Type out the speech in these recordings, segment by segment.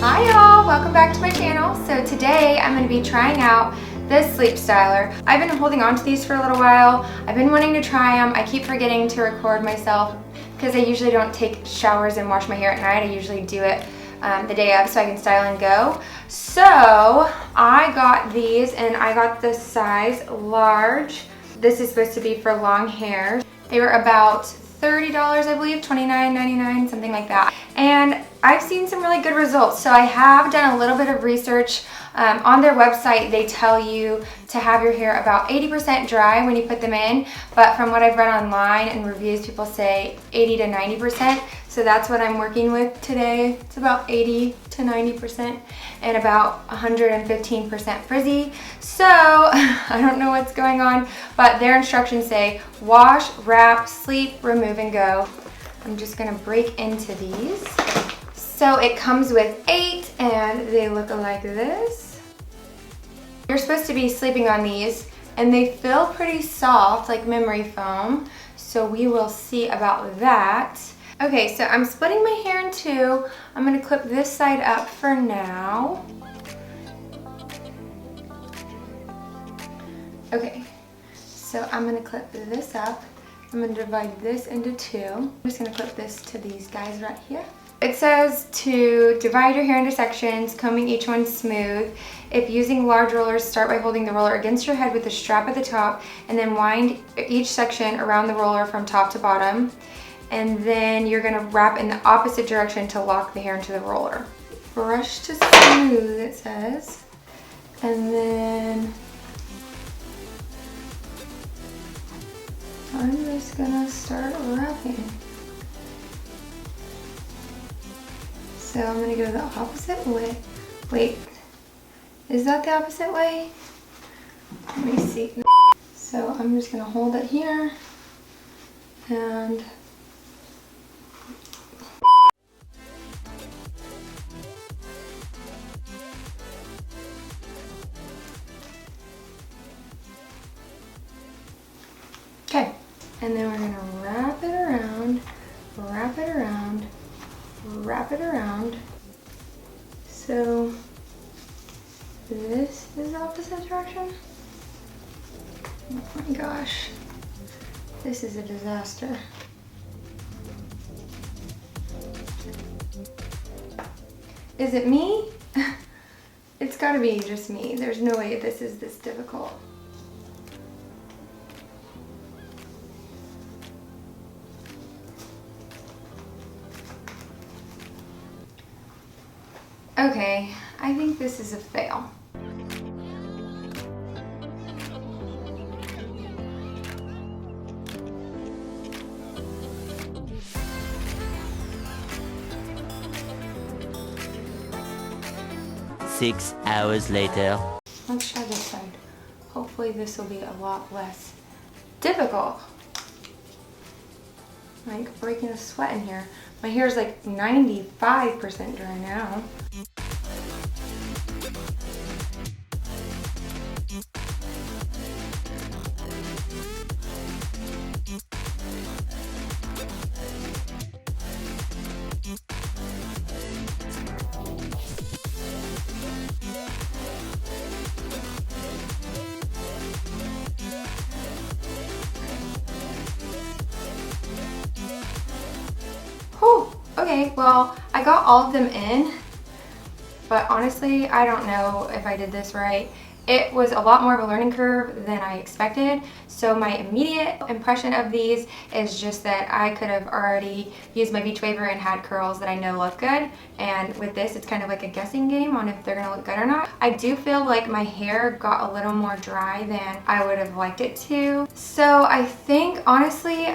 Hi y'all, welcome back to my channel. So today I'm going to be trying out this sleep styler. I've been holding on to these for a little while. I've been wanting to try them. I keep forgetting to record myself because I usually don't take showers and wash my hair at night. I usually do it the day of so I can style and go. So I got these and I got the size large. This is supposed to be for long hair. They were about $30, I believe, $29.99, something like that. And I've seen some really good results. So I have done a little bit of research. On their website, they tell you to have your hair about 80% dry when you put them in. But from what I've read online and reviews, people say 80 to 90%. So that's what I'm working with today. It's about 80 to 90% and about 115% frizzy. So I don't know what's going on, but their instructions say wash, wrap, sleep, remove, and go. I'm just gonna break into these. So it comes with 8 and they look like this. You're supposed to be sleeping on these and they feel pretty soft, like memory foam. So we will see about that. Okay, so I'm splitting my hair in two. I'm gonna clip this side up for now. Okay, so I'm gonna clip this up. I'm gonna divide this into two. I'm just gonna clip this to these guys right here. It says to divide your hair into sections, combing each one smooth. If using large rollers, start by holding the roller against your head with the strap at the top and then wind each section around the roller from top to bottom. And then you're gonna wrap in the opposite direction to lock the hair into the roller. Brush to smooth, it says. And then I'm just gonna start wrapping. So I'm gonna go the opposite way. Wait, is that the opposite way? Let me see. So I'm just gonna hold it here and okay. And then we're gonna wrap it around, wrap it around, wrap it around. So this is opposite direction. Oh my gosh, this is a disaster. Is it me? It's gotta be just me. There's no way this is this difficult. Okay, I think this is a fail. Six hours later. Let's try this side. Hopefully this will be a lot less difficult. Like breaking a sweat in here. My hair is like 95% dry now. Okay, well, I got all of them in, but honestly, I don't know if I did this right. It was a lot more of a learning curve than I expected, so my immediate impression of these is just that I could have already used my beach waver and had curls that I know look good, and with this, it's kind of like a guessing game on if they're gonna look good or not. I do feel like my hair got a little more dry than I would have liked it to, so I think, honestly,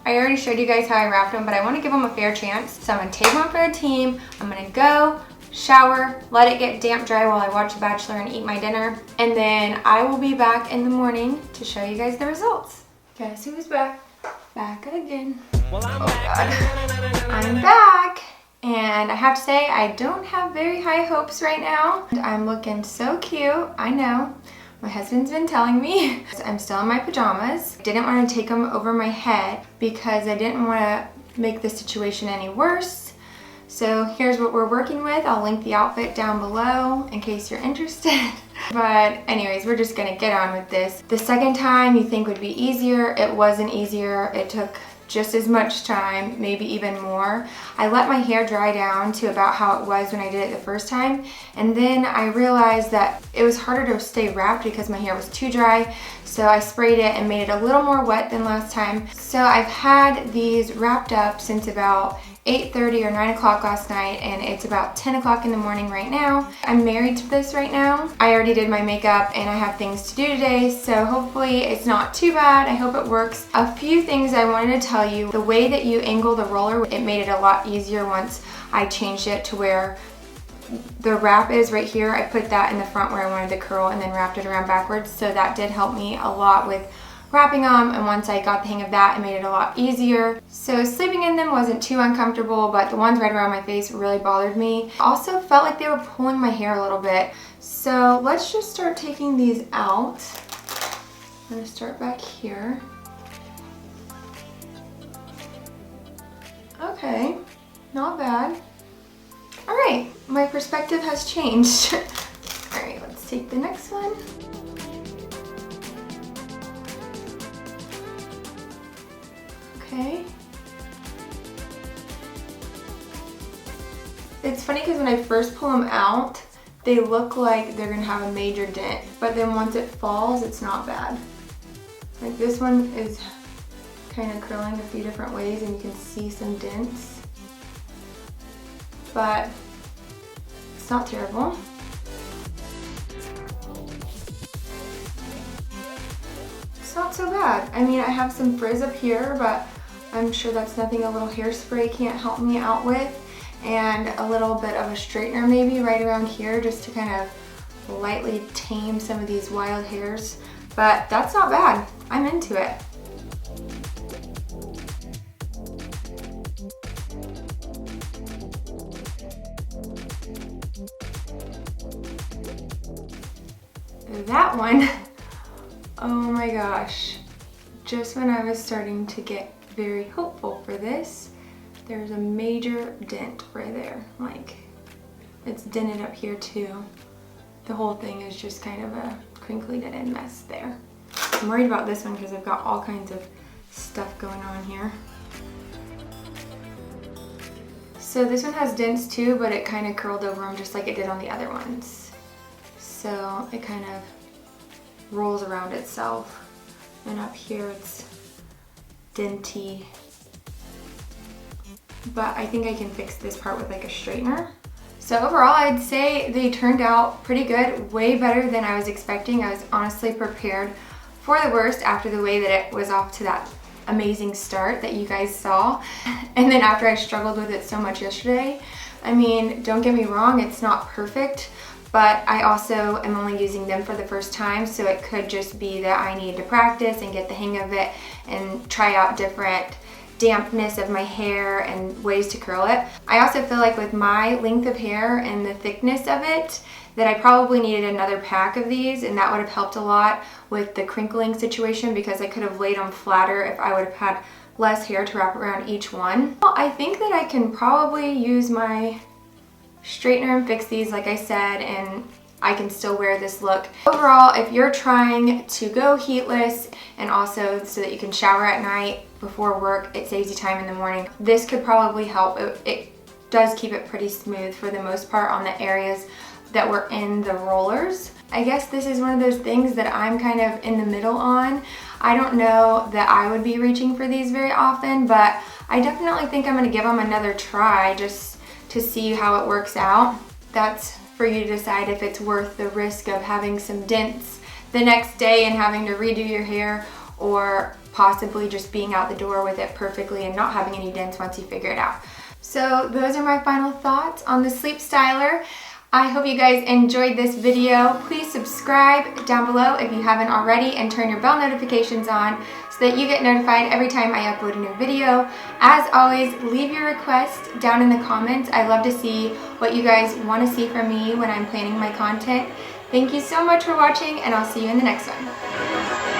I already showed you guys how I wrapped them, but I want to give them a fair chance. So I'm going to take one for the team. I'm going to go, shower, let it get damp dry while I watch The Bachelor and eat my dinner. And then I will be back in the morning to show you guys the results. Guess who's back? Back again. Oh God. I'm back. And I have to say, I don't have very high hopes right now. I'm looking so cute, I know. My husband's been telling me. I'm still in my pajamas. Didn't want to take them over my head because I didn't want to make the situation any worse. So here's what we're working with. I'll link the outfit down below in case you're interested. But anyways, we're just gonna get on with this. The second time you think would be easier, it wasn't easier. It took just as much time, maybe even more. I let my hair dry down to about how it was when I did it the first time, and then I realized that it was harder to stay wrapped because my hair was too dry, so I sprayed it and made it a little more wet than last time. So I've had these wrapped up since about 8:30 or 9 o'clock last night, and it's about 10 o'clock in the morning right now. I'm married to this right now. I already did my makeup and I have things to do today, so hopefully it's not too bad. I hope it works. A few things I wanted to tell you. The way that you angle the roller, it made it a lot easier once I changed it to where the wrap is right here. I put that in the front where I wanted the curl and then wrapped it around backwards, so that did help me a lot with wrapping them, and once I got the hang of that, it made it a lot easier. So sleeping in them wasn't too uncomfortable, but the ones right around my face really bothered me. Also felt like they were pulling my hair a little bit. So let's just start taking these out. I'm gonna start back here. Okay, not bad. All right, my perspective has changed. All right, let's take the next one. Okay. It's funny because when I first pull them out, they look like they're gonna have a major dent, but then once it falls, it's not bad. Like this one is kind of curling a few different ways and you can see some dents, but it's not terrible. It's not so bad. I mean, I have some frizz up here, but I'm sure that's nothing a little hairspray can't help me out with, and a little bit of a straightener maybe right around here just to kind of lightly tame some of these wild hairs, but that's not bad. I'm into it. That one, oh my gosh, just when I was starting to get very hopeful for this, there's a major dent right there. Like, it's dented up here too. The whole thing is just kind of a crinkly dead end mess there. I'm worried about this one because I've got all kinds of stuff going on here. So this one has dents too, but it kind of curled over them just like it did on the other ones. So it kind of rolls around itself, and up here it's denty. But I think I can fix this part with like a straightener. So overall, I'd say they turned out pretty good, way better than I was expecting. I was honestly prepared for the worst after the way that it was off to that amazing start that you guys saw. And then after I struggled with it so much yesterday, I mean, don't get me wrong, it's not perfect, but I also am only using them for the first time, so it could just be that I need to practice and get the hang of it and try out different dampness of my hair and ways to curl it. I also feel like with my length of hair and the thickness of it, that I probably needed another pack of these, and that would have helped a lot with the crinkling situation because I could have laid them flatter if I would have had less hair to wrap around each one. Well, I think that I can probably use my straightener and fix these like I said, and I can still wear this look. Overall, if you're trying to go heatless and also so that you can shower at night before work, it saves you time in the morning, this could probably help. It does keep it pretty smooth for the most part on the areas that were in the rollers. I guess this is one of those things that I'm kind of in the middle on. I don't know that I would be reaching for these very often, but I definitely think I'm gonna give them another try just to see how it works out. That's for you to decide if it's worth the risk of having some dents the next day and having to redo your hair, or possibly just being out the door with it perfectly and not having any dents once you figure it out. So those are my final thoughts on the Sleep Styler. I hope you guys enjoyed this video. Please subscribe down below if you haven't already, and turn your bell notifications on so that you get notified every time I upload a new video. As always, leave your request down in the comments. I love to see what you guys want to see from me when I'm planning my content. Thank you so much for watching, and I'll see you in the next one.